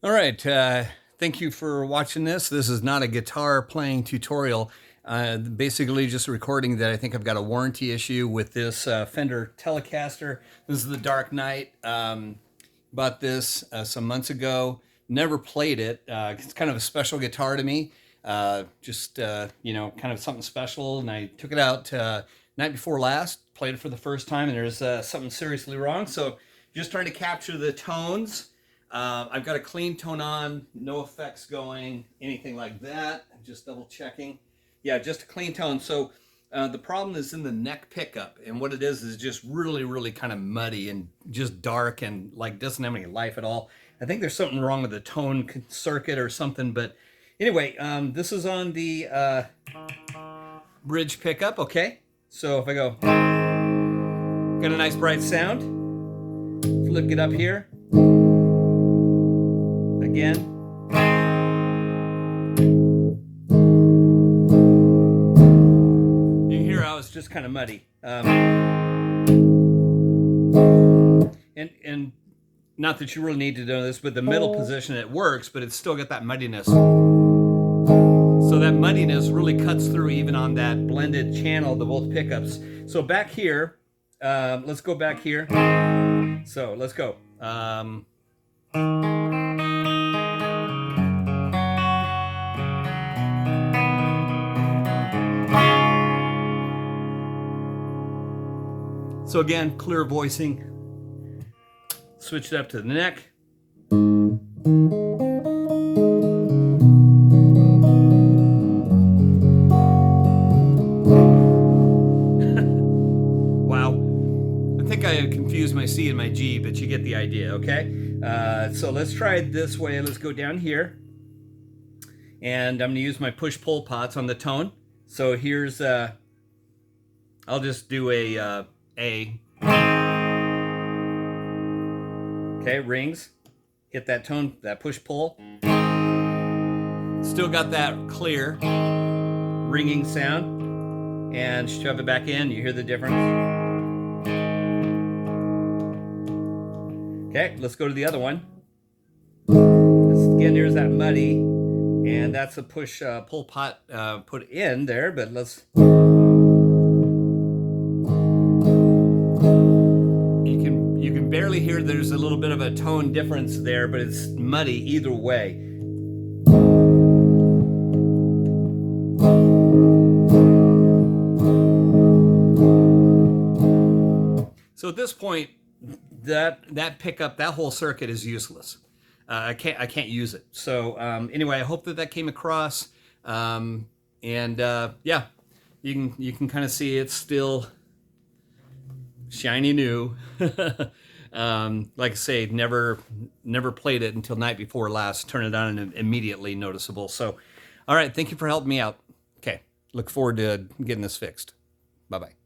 All right, thank you for watching this. This is not a guitar playing tutorial. Basically just a recording that I think I've got a warranty issue with this Fender Telecaster. This is the Dark Knight. Bought this some months ago. Never played it. It's kind of a special guitar to me. You know, kind of something special. And I took it out night before last, played it for the first time, and there's something seriously wrong. So just trying to capture the tones. I've got a clean tone on, no effects going, anything like that. Just double checking. Yeah, just a clean tone. So the problem is in the neck pickup, and what it is just really kind of muddy and just dark and like doesn't have any life at all. I think there's something wrong with the tone circuit or something, but anyway, this is on the bridge pickup. Okay, so if I go, got a nice bright sound. Flip it up here. Again. You can hear how it's just kind of muddy. And not that you really need to know this, but the middle position, it works, but it's still got that muddiness. So that muddiness really cuts through even on that blended channel, the both pickups. So back here, let's go back here. So let's go. So again, clear voicing. Switch it up to the neck. Wow. I think I confused my C and my G, but you get the idea, okay? So let's try it this way. Let's go down here. And I'm gonna use my push-pull pots on the tone. So here's, I'll just do a A. Okay, rings. Hit that tone, that push-pull. Still got that clear ringing sound. And shove it back in, you hear the difference. Okay, let's go to the other one. Again, there's that muddy, and that's a pull pot put in there, but let's... You can barely hear there's a little bit of a tone difference there, but it's muddy either way. So at this point, that pickup, that whole circuit is useless. I can't use it. So anyway, I hope that came across. Yeah, you can kind of see it's still shiny new. Like I say, never played it until night before last. Turn it on and immediately noticeable. So, all right, thank you for helping me out. Okay, look forward to getting this fixed. Bye-bye.